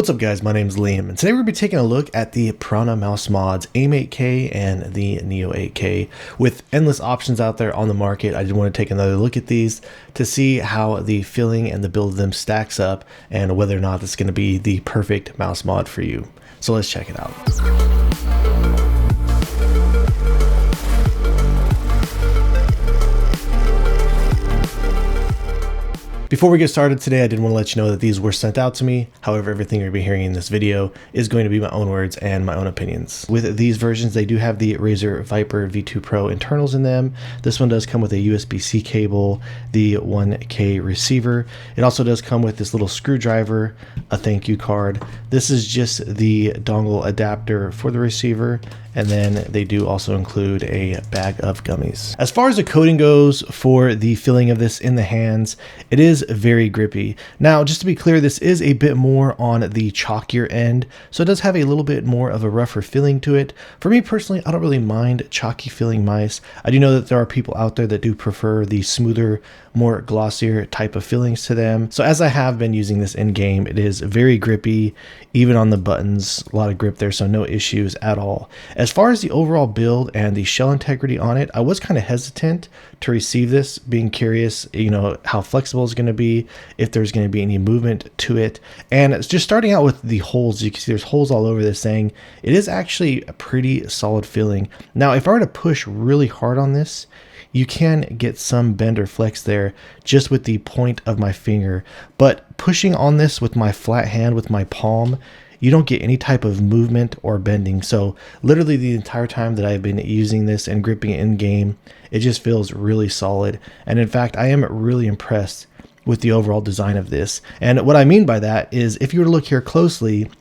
What's up guys, my name is Liam, and today we're going to be taking a look at the Piranha mouse mods AIM 8K and the Neo 8K. With endless options out there on the market, I did want to take another look at these to see how the feeling and the build of them stacks up and whether or not this is going to be the perfect mouse mod for you. So let's check it out. Before we get started today, I did want to let you know that these were sent out to me. However, everything you're going to be hearing in this video is going to be my own words and my own opinions. With these versions, they do have the Razer Viper V2 Pro internals in them. This one does come with a USB-C cable, the 1K receiver. It also does come with this little screwdriver, a thank you card. This is just the dongle adapter for the receiver. And then they do also include a bag of gummies. As far as the coating goes for the feeling of this in the hands, it is very grippy. Now, just to be clear, this is a bit more on the chalkier end, so it does have a little bit more of a rougher feeling to it. For me personally, I don't really mind chalky feeling mice. I do know that there are people out there that do prefer the smoother, more glossier type of feelings to them. So as I have been using this in game, it is very grippy, even on the buttons, a lot of grip there, so no issues at all. As far as the overall build and the shell integrity on it, I was kind of hesitant to receive this, being curious, how flexible it's going to be, if there's going to be any movement to it. And it's just starting out with the holes. You can see there's holes all over this thing. It is actually a pretty solid feeling. Now, if I were to push really hard on this, you can get some bend or flex there just with the point of my finger, but pushing on this with my flat hand, with my palm, you don't get any type of movement or bending. So literally the entire time that I've been using this and gripping it in game, it just feels really solid. And in fact, I am really impressed with the overall design of this. And what I mean by that is, if you were to look here closely,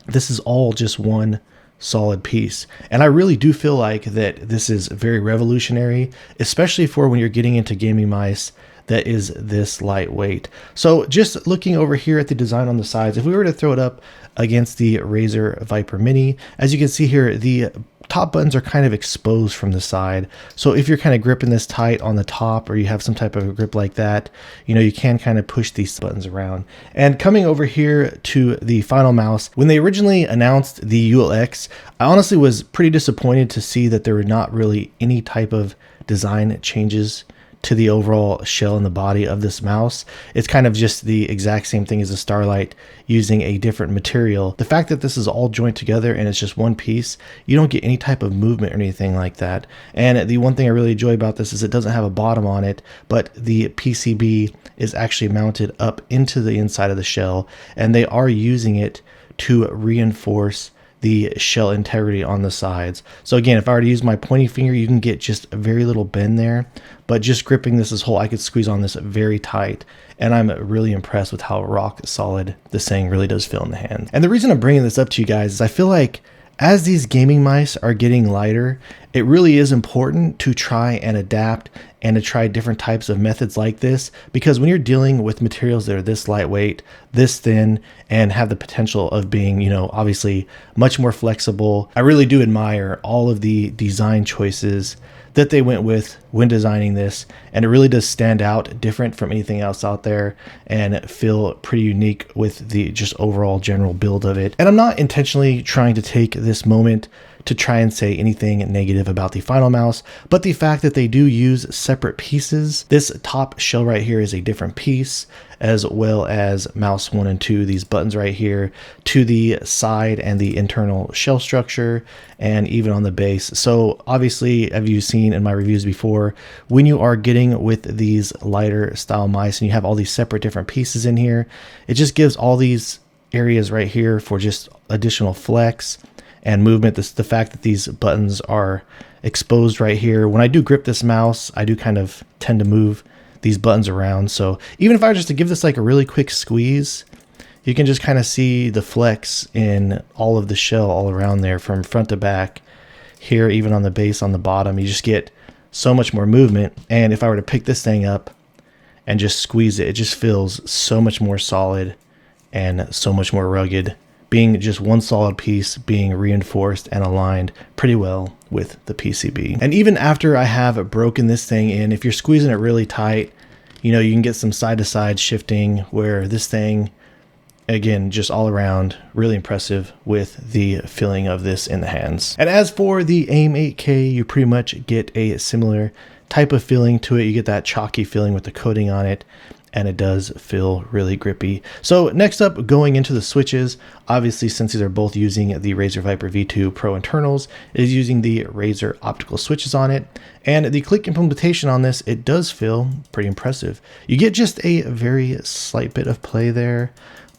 this is all just one solid piece. And I really do feel like that this is very revolutionary, especially for when you're getting into gaming mice that is this lightweight. So just looking over here at the design on the sides, if we were to throw it up against the Razer Viper Mini, as you can see here, the top buttons are kind of exposed from the side. So if you're kind of gripping this tight on the top, or you have some type of a grip like that, you can kind of push these buttons around. And coming over here to the final mouse, when they originally announced the ULX, I honestly was pretty disappointed to see that there were not really any type of design changes to the overall shell and the body of this mouse. It's kind of just the exact same thing as the Starlight, using a different material. The fact that this is all joined together and it's just one piece, you don't get any type of movement or anything like that. And the one thing I really enjoy about this is it doesn't have a bottom on it, but the PCB is actually mounted up into the inside of the shell, and they are using it to reinforce the shell integrity on the sides. So again, if I were to use my pointing finger, you can get just a very little bend there, but just gripping this as whole, I could squeeze on this very tight. And I'm really impressed with how rock solid this thing really does feel in the hand. And the reason I'm bringing this up to you guys is I feel like as these gaming mice are getting lighter, it really is important to try and adapt and to try different types of methods like this, because when you're dealing with materials that are this lightweight, this thin, and have the potential of being, obviously much more flexible, I really do admire all of the design choices that they went with when designing this, and it really does stand out different from anything else out there and feel pretty unique with the just overall general build of it. And I'm not intentionally trying to take this moment to try and say anything negative about the final mouse, but the fact that they do use separate pieces. This top shell right here is a different piece, as well as mouse 1 and 2, these buttons right here, to the side and the internal shell structure, and even on the base. So obviously, as you've seen in my reviews before, when you are getting with these lighter style mice and you have all these separate different pieces in here, it just gives all these areas right here for just additional flex and movement. The fact that these buttons are exposed right here, when I do grip this mouse, I do kind of tend to move these buttons around. So even if I were just to give this like a really quick squeeze, you can just kind of see the flex in all of the shell all around there, from front to back here, even on the base, on the bottom. You just get so much more movement. And if I were to pick this thing up and just squeeze it, it just feels so much more solid and so much more rugged, being just one solid piece, being reinforced and aligned pretty well with the PCB. And even after I have broken this thing in, if you're squeezing it really tight, you can get some side to side shifting where this thing Again, just all around really impressive with the feeling of this in the hands. And as for the AIM 8K, you pretty much get a similar type of feeling to it. You get that chalky feeling with the coating on it, and it does feel really grippy. So next up, going into the switches, obviously since these are both using the Razer Viper V2 Pro internals, it is using the Razer optical switches on it. And the click implementation on this, it does feel pretty impressive. You get just a very slight bit of play there,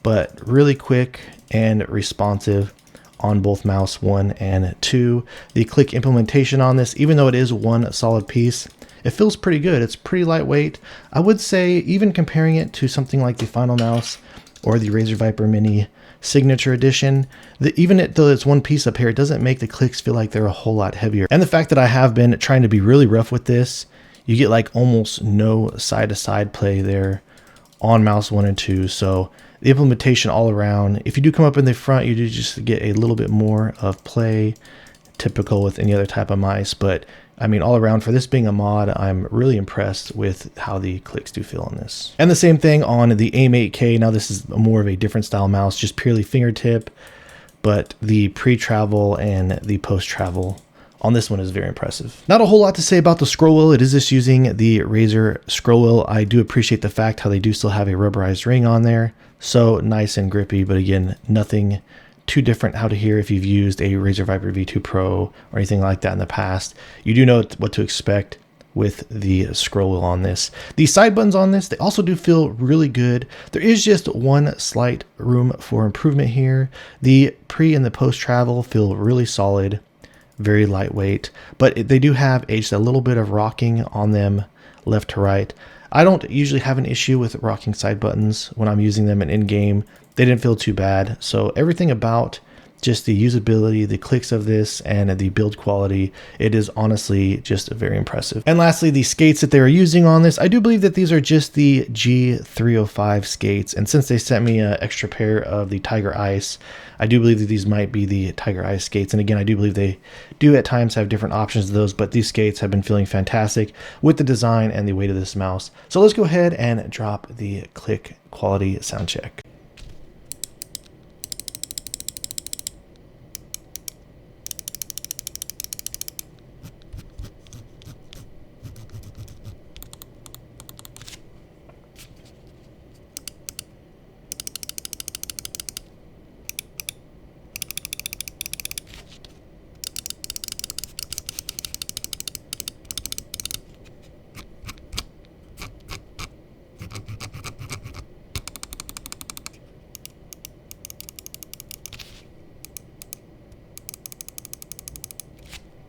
but really quick and responsive on both mouse 1 and 2. The click implementation on this, even though it is one solid piece, it feels pretty good. It's pretty lightweight. I would say even comparing it to something like the Final Mouse or the Razer Viper Mini Signature Edition, even though it's one piece up here, it doesn't make the clicks feel like they're a whole lot heavier. And the fact that I have been trying to be really rough with this, you get like almost no side-to-side play there on mouse 1 and 2. So the implementation all around, if you do come up in the front, you do just get a little bit more of play, typical with any other type of mice. But I mean, all around, for this being a mod, I'm really impressed with how the clicks do feel on this. And the same thing on the AIM 8K. Now this is more of a different style mouse, just purely fingertip, but the pre-travel and the post-travel on this one is very impressive. Not a whole lot to say about the scroll wheel. It is just using the Razer scroll wheel. I do appreciate the fact how they do still have a rubberized ring on there. So nice and grippy, but again, nothing too different out of here if you've used a Razer Viper V2 Pro or anything like that in the past. You do know what to expect with the scroll wheel on this. The side buttons on this, they also do feel really good. There is just one slight room for improvement here. The pre and the post travel feel really solid, very lightweight, but they do have just a little bit of rocking on them left to right. I don't usually have an issue with rocking side buttons when I'm using them in game. They didn't feel too bad. So everything about just the usability, the clicks of this, and the build quality, it is honestly just very impressive. And lastly, the skates that they are using on this, I do believe that these are just the G305 skates. And since they sent me an extra pair of the Tiger Ice, I do believe that these might be the Tiger Ice skates. And again, I do believe they do at times have different options of those, but these skates have been feeling fantastic with the design and the weight of this mouse. So let's go ahead and drop the click quality sound check.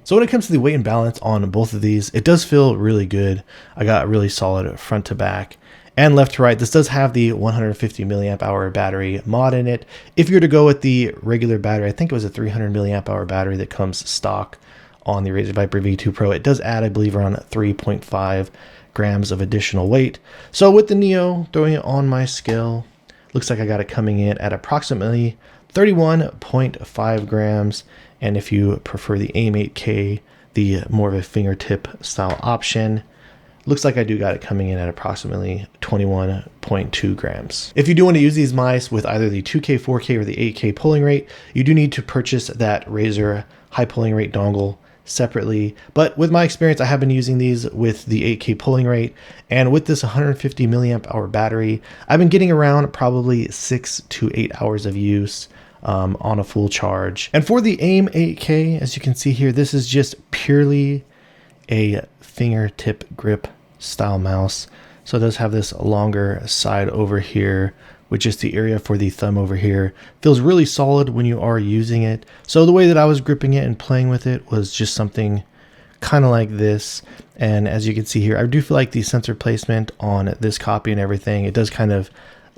So when it comes to the weight and balance on both of these, it does feel really good. I got really solid front to back and left to right. This does have the 150 milliamp hour battery mod in it. If you were to go with the regular battery, I think it was a 300 milliamp hour battery that comes stock on the Razer Viper V2 Pro. It does add, I believe, around 3.5 grams of additional weight. So with the Neo, throwing it on my scale, looks like I got it coming in at approximately 31.5 grams. And if you prefer the AIM 8K, the more of a fingertip style option, looks like I do got it coming in at approximately 21.2 grams. If you do want to use these mice with either the 2K, 4K, or the 8K polling rate, you do need to purchase that Razer high polling rate dongle separately. But with my experience, I have been using these with the 8K polling rate, and with this 150 milliamp hour battery, I've been getting around probably 6 to 8 hours of use on a full charge. And for the AIM 8K, as you can see here, this is just purely a fingertip grip style mouse. So it does have this longer side over here, which is the area for the thumb over here. Feels really solid when you are using it. So the way that I was gripping it and playing with it was just something kind of like this. And as you can see here, I do feel like the sensor placement on this copy and everything, it does kind of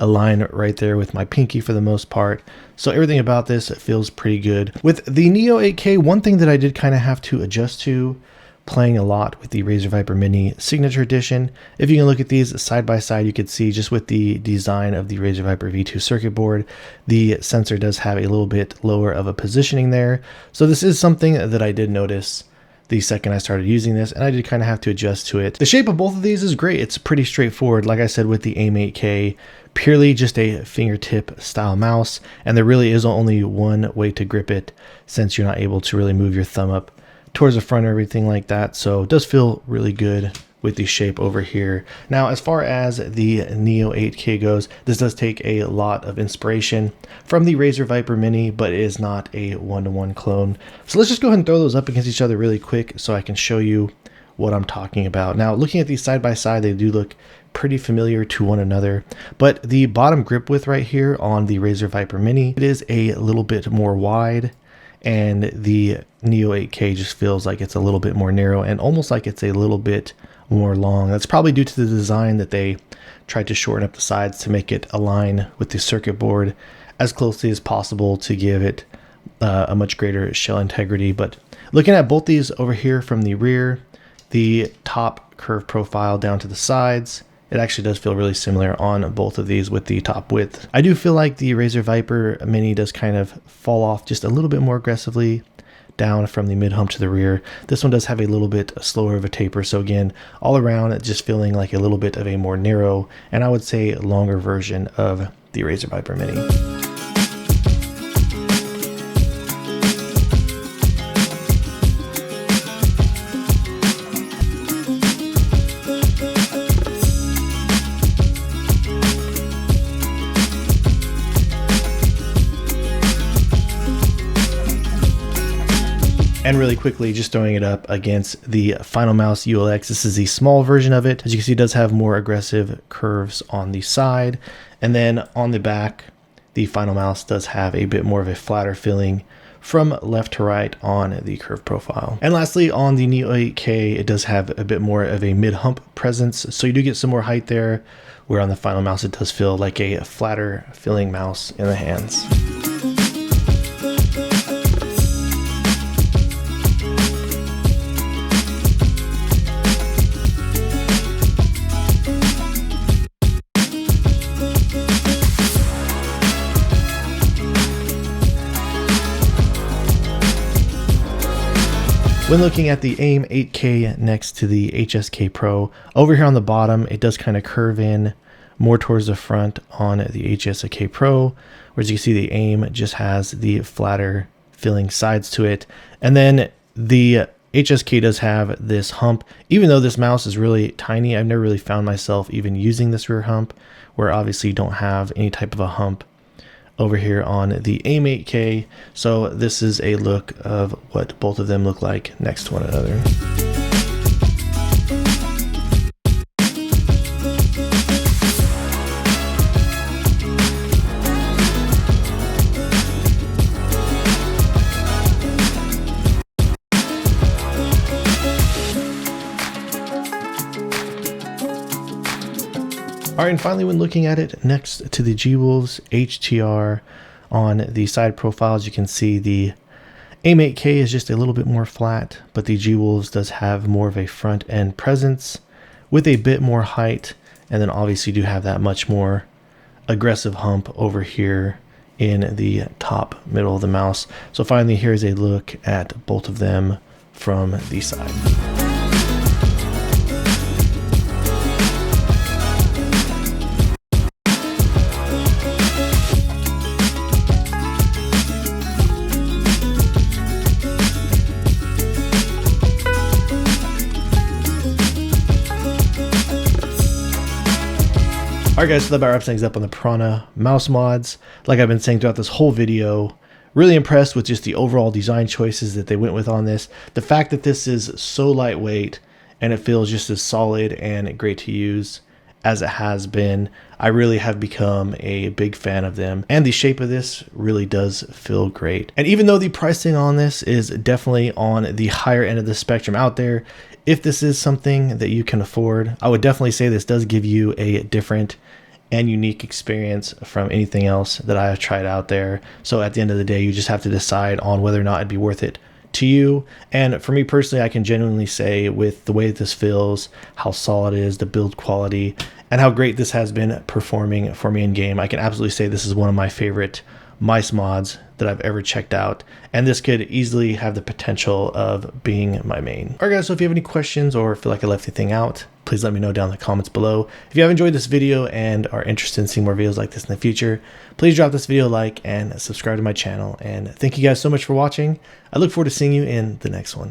align right there with my pinky for the most part. So everything about this feels pretty good. With the Neo 8K, one thing that I did kind of have to adjust to, playing a lot with the Razer Viper Mini Signature Edition. If you can look at these side by side, you could see just with the design of the Razer Viper V2 circuit board, the sensor does have a little bit lower of a positioning there. So this is something that I did notice the second I started using this, and I did kind of have to adjust to it. The shape of both of these is great. It's pretty straightforward. Like I said, with the AIM 8K, purely just a fingertip style mouse, and there really is only one way to grip it, since you're not able to really move your thumb up towards the front or everything like that. So it does feel really good with the shape over here. Now, as far as the Neo 8K goes, this does take a lot of inspiration from the Razer Viper Mini, but it is not a one-to-one clone. So let's just go ahead and throw those up against each other really quick so I can show you what I'm talking about. Now, looking at these side by side, they do look pretty familiar to one another, but the bottom grip width right here on the Razer Viper Mini, it is a little bit more wide, and the Neo 8K just feels like it's a little bit more narrow and almost like it's a little bit more long. That's probably due to the design that they tried to shorten up the sides to make it align with the circuit board as closely as possible to give it a much greater shell integrity. But looking at both these over here from the rear, the top curve profile down to the sides, it actually does feel really similar on both of these with the top width. I do feel like the Razer Viper Mini does kind of fall off just a little bit more aggressively down from the mid hump to the rear. This one does have a little bit slower of a taper. So again, all around it's just feeling like a little bit of a more narrow, and I would say longer version of the Razer Viper Mini. And really quickly, just throwing it up against the Final Mouse ULX. This is the small version of it. As you can see, it does have more aggressive curves on the side. And then on the back, the Final Mouse does have a bit more of a flatter feeling from left to right on the curve profile. And lastly, on the Neo 8K, it does have a bit more of a mid-hump presence. So you do get some more height there, where on the Final Mouse, it does feel like a flatter feeling mouse in the hands. When looking at the AIM 8K next to the HSK Pro, over here on the bottom, it does kind of curve in more towards the front on the HSK Pro, whereas you can see the AIM just has the flatter filling sides to it. And then the HSK does have this hump. Even though this mouse is really tiny, I've never really found myself even using this rear hump, where obviously you don't have any type of a hump over here on the AIM 8K. So this is a look of what both of them look like next to one another. All right, and finally, when looking at it next to the G-Wolves HTR on the side profiles, you can see the AIM 8K is just a little bit more flat, but the G-Wolves does have more of a front end presence with a bit more height, and then obviously do have that much more aggressive hump over here in the top middle of the mouse. So finally, here's a look at both of them from the side. Alright guys, so that about wraps things up on the Piranha mouse mods. Like I've been saying throughout this whole video, really impressed with just the overall design choices that they went with on this. The fact that this is so lightweight and it feels just as solid and great to use as it has been, I really have become a big fan of them. And the shape of this really does feel great. And even though the pricing on this is definitely on the higher end of the spectrum out there, if this is something that you can afford, I would definitely say this does give you a different and unique experience from anything else that I have tried out there. So at the end of the day, you just have to decide on whether or not it'd be worth it to you. And for me personally, I can genuinely say with the way that this feels, how solid it is, the build quality, and how great this has been performing for me in game, I can absolutely say this is one of my favorite mice mods that I've ever checked out, and this could easily have the potential of being my main. Alright guys, so if you have any questions or feel like I left anything out, please let me know down in the comments below. If you have enjoyed this video and are interested in seeing more videos like this in the future, please drop this video a like and subscribe to my channel. And thank you guys so much for watching. I look forward to seeing you in the next one.